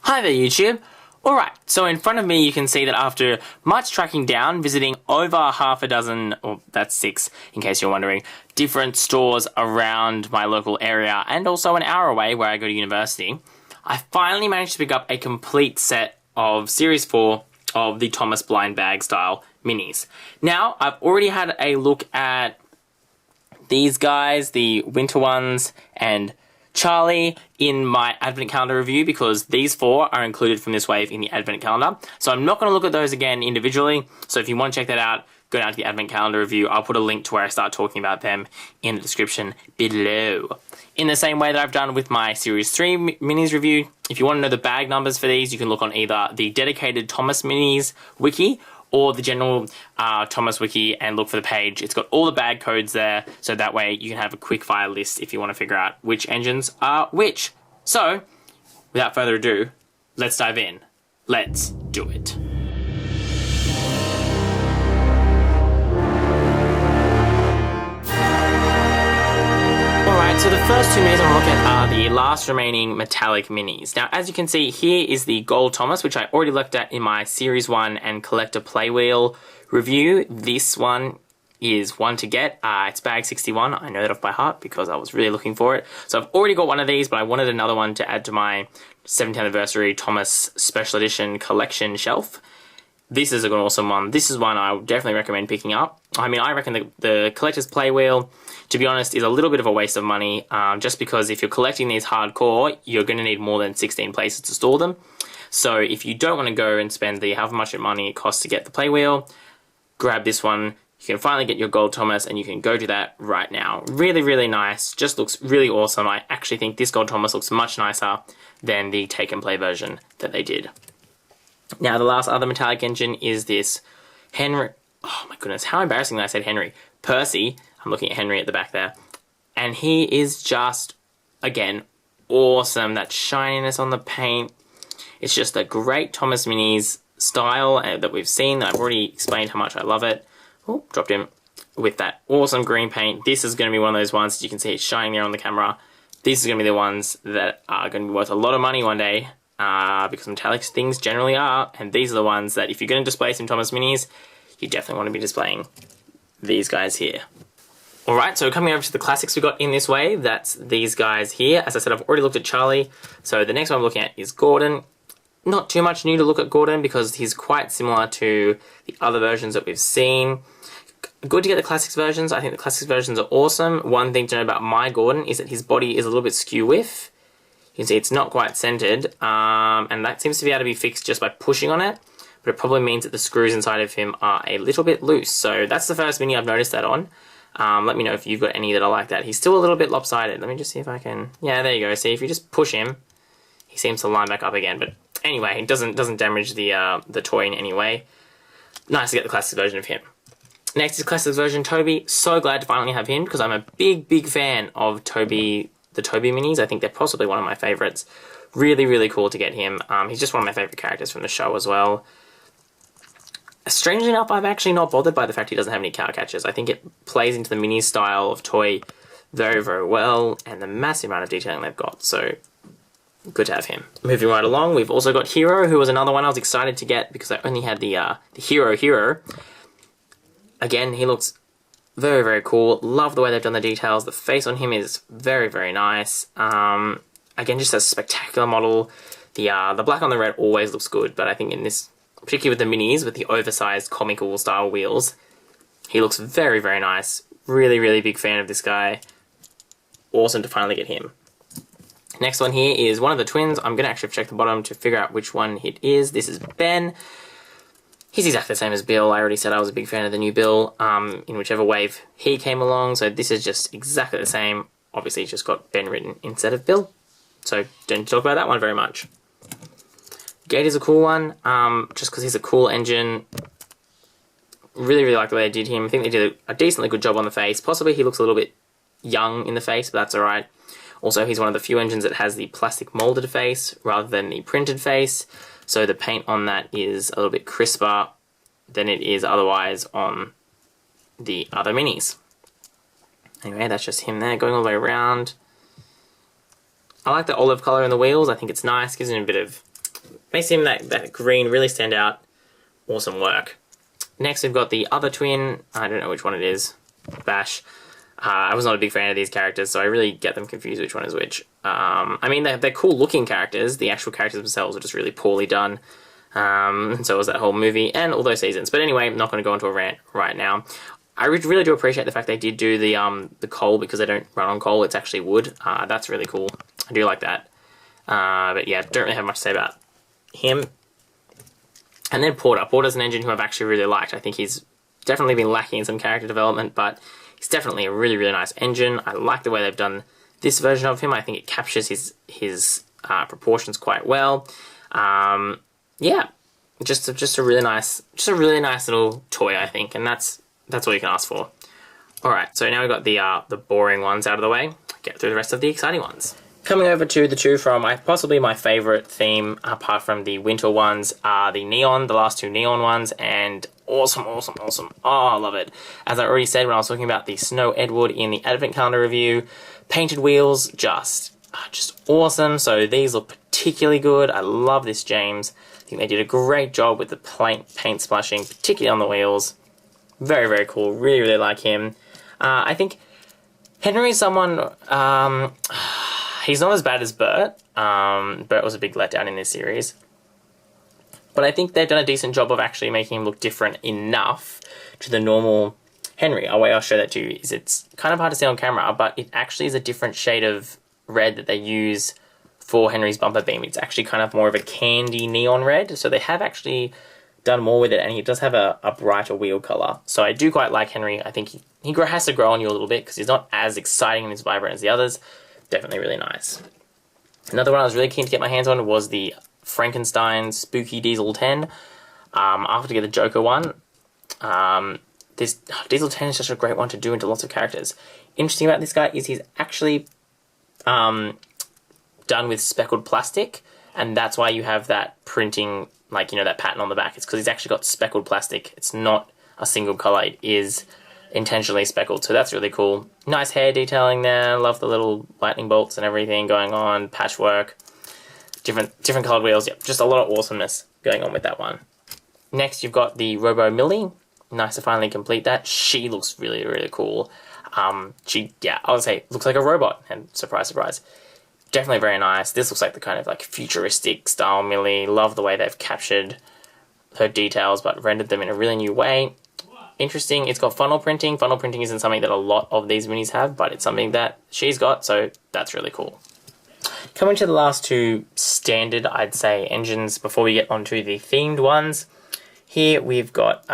Hi there YouTube. Alright, so in front of me you can see that after much tracking down, visiting over half a dozen, or that's 6 in case you're wondering, different stores around my local area and also an hour away where I go to university, I finally managed to pick up a complete set of Series 4 of the Thomas blind bag style minis. Now, I've already had a look at these guys, the winter ones, and Charlie in my advent calendar review because these 4 are included from this wave in the advent calendar. So I'm not going to look at those again individually. So if you want to check that out, go down to the advent calendar review. I'll put a link to where I start talking about them in the description below. In the same way that I've done with my Series 3 minis review, if you want to know the bag numbers for these, you can look on either the dedicated Thomas minis wiki or the general Thomas wiki and look for the page. It's got all the bag codes there, so that way you can have a quick fire list if you want to figure out which engines are which. So, without further ado, let's dive in. Let's do it. Alright, so the first 2 minis I'm going to look at are the last remaining metallic minis. Now, as you can see, here is the Gold Thomas, which I already looked at in my Series 1 and Collector Playwheel review. This one is one to get. It's bag 61. I know that off by heart because I was really looking for it. So I've already got one of these, but I wanted another one to add to my 7th anniversary Thomas Special Edition collection shelf. This is an awesome one. This is one I would definitely recommend picking up. I mean, I reckon the Collector's Playwheel, to be honest, is a little bit of a waste of money, just because if you're collecting these hardcore, you're going to need more than 16 places to store them. So if you don't want to go and spend the however much money it costs to get the Playwheel, grab this one. You can finally get your Gold Thomas and you can go do that right now. Really, really nice. Just looks really awesome. I actually think this Gold Thomas looks much nicer than the Take and Play version that they did. Now, the last other metallic engine is this Henry. Oh my goodness, how embarrassing that I said Henry. Percy. I'm looking at Henry at the back there. And he is just, again, awesome. That shininess on the paint. It's just a great Thomas Minis style that we've seen. That I've already explained how much I love it. Oh, dropped him. With that awesome green paint. This is going to be one of those ones that you can see it's shining there on the camera. These are going to be the ones that are going to be worth a lot of money one day. Because metallic things generally are, and these are the ones that if you're going to display some Thomas Minis, you definitely want to be displaying these guys here. Alright, so coming over to the classics we got in this wave, that's these guys here. As I said, I've already looked at Charlie, so the next one I'm looking at is Gordon. Not too much new to look at Gordon because he's quite similar to the other versions that we've seen. Good to get the classics versions. I think the classics versions are awesome. One thing to know about my Gordon is that his body is a little bit skew-whiff. You can see it's not quite centered, and that seems to be able to be fixed just by pushing on it, but it probably means that the screws inside of him are a little bit loose. So that's the first mini I've noticed that on. Let me know if you've got any that are like that. He's still a little bit lopsided. Let me just see if I can... Yeah, there you go. See, if you just push him, he seems to line back up again. But anyway, it doesn't damage the toy in any way. Nice to get the classics version of him. Next is classics version Toby. So glad to finally have him because I'm a big fan of Toby. The Toby minis, I think they're possibly one of my favourites. Really, really cool to get him. He's just one of my favourite characters from the show as well. Strangely enough, I'm actually not bothered by the fact he doesn't have any cow catchers. I think it plays into the mini style of toy very, very well, and the massive amount of detailing they've got, so good to have him. Moving right along, we've also got Hero, who was another one I was excited to get because I only had the Hero. Again, he looks very, very cool. Love the way they've done the details. The face on him is very, very nice. Again, just a spectacular model. The black on the red always looks good, but I think in this, particularly with the minis, with the oversized comical style wheels, he looks very, very nice. Really, really big fan of this guy. Awesome to finally get him. Next one here is one of the twins. I'm going to actually check the bottom to figure out which one it is. This is Ben. He's exactly the same as Bill. I already said I was a big fan of the new Bill, in whichever wave he came along, so this is just exactly the same. Obviously, it's just got Ben written instead of Bill, so don't talk about that one very much. Gator's a cool one, just because he's a cool engine. Really, really like the way they did him. I think they did a decently good job on the face. Possibly he looks a little bit young in the face, but that's alright. Also, he's one of the few engines that has the plastic molded face rather than the printed face. So the paint on that is a little bit crisper than it is otherwise on the other minis. Anyway, that's just him there, going all the way around. I like the olive colour in the wheels. I think it's nice, gives him a bit of makes him that green really stand out. Awesome work. Next, we've got the other twin. I don't know which one it is. Bash. I was not a big fan of these characters, so I really get them confused which one is which. I mean, they're cool-looking characters. The actual characters themselves are just really poorly done. And so was that whole movie and all those seasons. But anyway, I'm not going to go into a rant right now. I really do appreciate the fact they did do the coal, because they don't run on coal. It's actually wood. That's really cool. I do like that. But yeah, don't really have much to say about him. And then Porter. Porter's an engine who I've actually really liked. I think he's definitely been lacking in some character development, but he's definitely a really, really nice engine. I like the way they've done this version of him. I think it captures his proportions quite well. Yeah, just a really nice little toy, I think, and that's all you can ask for. All right, so now we've got the boring ones out of the way. Get through the rest of the exciting ones. Coming over to the two from possibly my favourite theme, apart from the winter ones, are the neon, the last two neon ones, and awesome, awesome, awesome. Oh, I love it. As I already said when I was talking about the Snow Edward in the Advent Calendar review, painted wheels, just awesome. So these look particularly good. I love this James. I think they did a great job with the paint splashing, particularly on the wheels. Very, very cool. Really, really like him. I think Henry is someone... he's not as bad as Bert. Bert was a big letdown in this series. But I think they've done a decent job of actually making him look different enough to the normal Henry. A way I'll show that to you is it's kind of hard to see on camera, but it actually is a different shade of red that they use for Henry's bumper beam. It's actually kind of more of a candy neon red. So they have actually done more with it, and he does have a brighter wheel color. So I do quite like Henry. I think he has to grow on you a little bit because he's not as exciting and as vibrant as the others. Definitely really nice. Another one I was really keen to get my hands on was the Frankenstein Spooky Diesel 10. After get the Joker one. This Diesel 10 is just a great one to do into lots of characters. Interesting about this guy is he's actually done with speckled plastic, and that's why you have that printing, like, you know, that pattern on the back. It's because he's actually got speckled plastic. It's not a single color. It is intentionally speckled, so that's really cool. Nice hair detailing there. Love the little lightning bolts and everything going on. Patchwork. Different colored wheels. Yep, just a lot of awesomeness going on with that one. Next, you've got the Robo Millie. Nice to finally complete that. She looks really, really cool. I would say looks like a robot, and surprise, surprise. Definitely very nice. This looks like the kind of like futuristic style Millie. Love the way they've captured her details, but rendered them in a really new way. Interesting. It's got funnel printing. Funnel printing isn't something that a lot of these minis have, but it's something that she's got, so that's really cool. Coming to the last two standard, I'd say, engines before we get onto the themed ones. Here we've got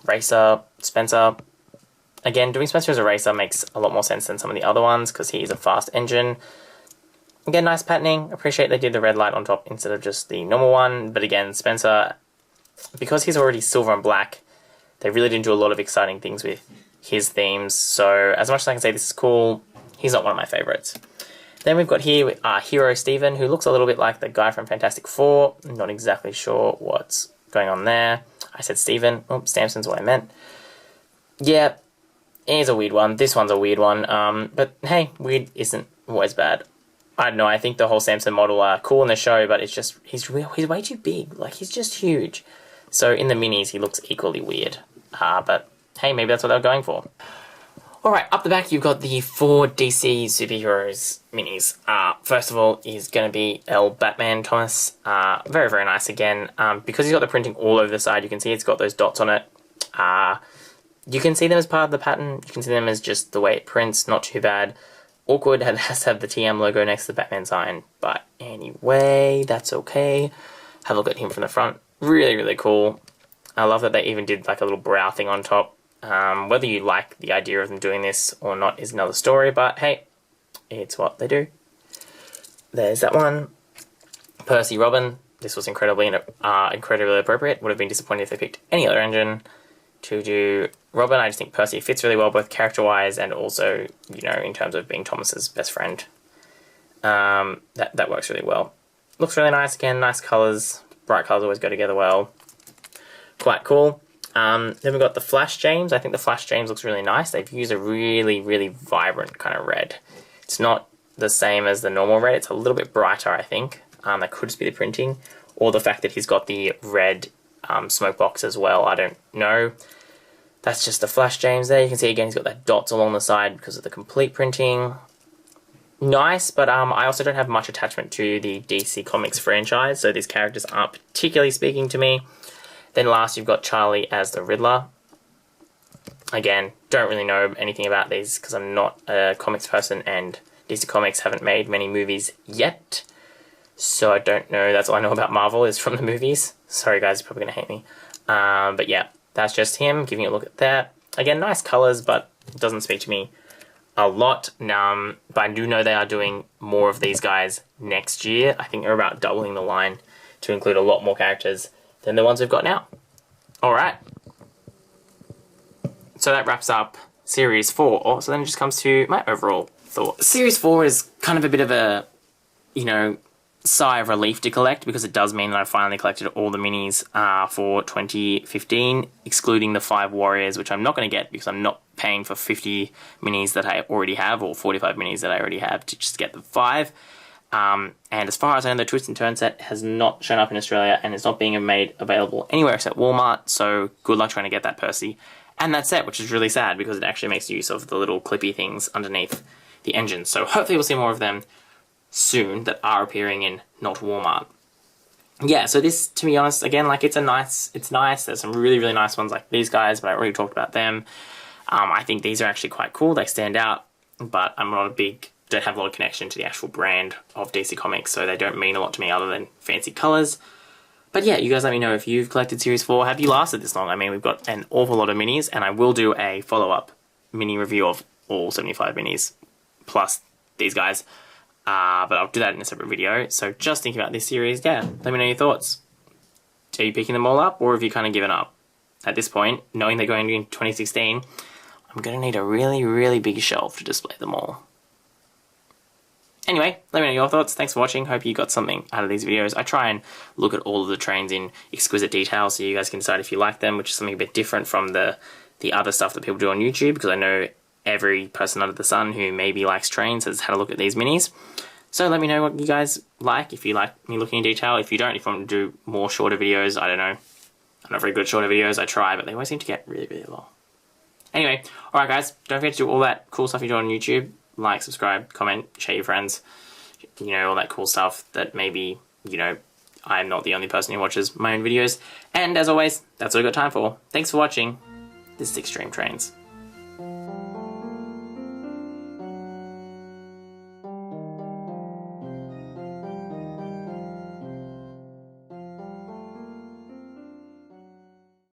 Racer, Spencer. Again, doing Spencer as a racer makes a lot more sense than some of the other ones because he's a fast engine. Again, nice patterning. Appreciate they did the red light on top instead of just the normal one. But again, Spencer, because he's already silver and black, they really didn't do a lot of exciting things with his themes. So as much as I can say this is cool, he's not one of my favorites. Then we've got here Hero Steven, who looks a little bit like the guy from Fantastic Four. Not exactly sure what's going on there. I said Steven. Oh, Samson's what I meant. Yeah, he's a weird one. This one's a weird one. But hey, weird isn't always bad. I don't know, I think the whole Samson model are cool in the show, but it's just, he's way too big. Like, he's just huge. So in the minis, he looks equally weird. But hey, maybe that's what they were going for. Alright, up the back you've got the 4 DC Superheroes minis. First of all is going to be El Batman Thomas. Very, very nice again. Because he's got the printing all over the side, you can see it's got those dots on it. You can see them as part of the pattern. You can see them as just the way it prints. Not too bad. Awkward, it has to have the TM logo next to the Batman sign. But anyway, that's okay. Have a look at him from the front. Really, really cool. I love that they even did like a little brow thing on top. Whether you like the idea of them doing this or not is another story, but hey, it's what they do. There's that one. Percy Robin. This was incredibly appropriate. Would have been disappointed if they picked any other engine to do Robin. I just think Percy fits really well, both character-wise and also, you know, in terms of being Thomas's best friend. That works really well. Looks really nice again. Nice colours. Bright colours always go together well. Quite cool. Then we've got the Flash James. I think the Flash James looks really nice. They've used a really, really vibrant kind of red. It's not the same as the normal red. It's a little bit brighter, I think. That could just be the printing, or the fact that he's got the red smoke box as well. I don't know. That's just the Flash James there. You can see again he's got that dots along the side because of the complete printing. Nice, but I also don't have much attachment to the DC Comics franchise, so these characters aren't particularly speaking to me. Then last you've got Charlie as the Riddler. Again, don't really know anything about these because I'm not a comics person and DC Comics haven't made many movies yet. So I don't know, that's all I know about Marvel is from the movies. Sorry guys, you're probably going to hate me. But yeah, that's just him, giving you a look at that. Again, nice colours, but it doesn't speak to me a lot. But I do know they are doing more of these guys next year. I think they're about doubling the line to include a lot more characters than the ones we've got now. Alright. So that wraps up Series 4. So then it just comes to my overall thoughts. Series 4 is kind of a bit of a, you know, sigh of relief to collect, because it does mean that I finally collected all the minis for 2015, excluding the 5 Warriors, which I'm not going to get because I'm not paying for 50 minis that I already have, or 45 minis that I already have, to just get the 5. And as far as I know, the Twist and Turn set has not shown up in Australia and is not being made available anywhere except Walmart, so good luck trying to get that Percy and that set, which is really sad because it actually makes use of the little clippy things underneath the engine. So hopefully we'll see more of them soon that are appearing in not Walmart. Yeah, so this, to be honest, again, like it's nice. There's some really, really nice ones like these guys, but I already talked about them. I think these are actually quite cool. They stand out, but I'm not don't have a lot of connection to the actual brand of DC Comics, so they don't mean a lot to me other than fancy colours. But yeah, you guys let me know if you've collected Series 4. Have you lasted this long? I mean, we've got an awful lot of minis, and I will do a follow-up mini review of all 75 minis, plus these guys. But I'll do that in a separate video. So just thinking about this series, yeah, let me know your thoughts. Are you picking them all up, or have you kind of given up? At this point, knowing they're going in 2016, I'm going to need a really, really big shelf to display them all. Anyway, let me know your thoughts. Thanks for watching. Hope you got something out of these videos. I try and look at all of the trains in exquisite detail so you guys can decide if you like them, which is something a bit different from the other stuff that people do on YouTube, because I know every person under the sun who maybe likes trains has had a look at these minis. So let me know what you guys like, if you like me looking in detail. If you don't, if you want to do more shorter videos, I don't know. I'm not very good at shorter videos. I try, but they always seem to get really, really long. Anyway, alright guys, don't forget to do all that cool stuff you do on YouTube. Like, subscribe, comment, share your friends. You know, all that cool stuff that maybe, you know, I'm not the only person who watches my own videos. And as always, that's all I've got time for. Thanks for watching. This is XtremeTrainz.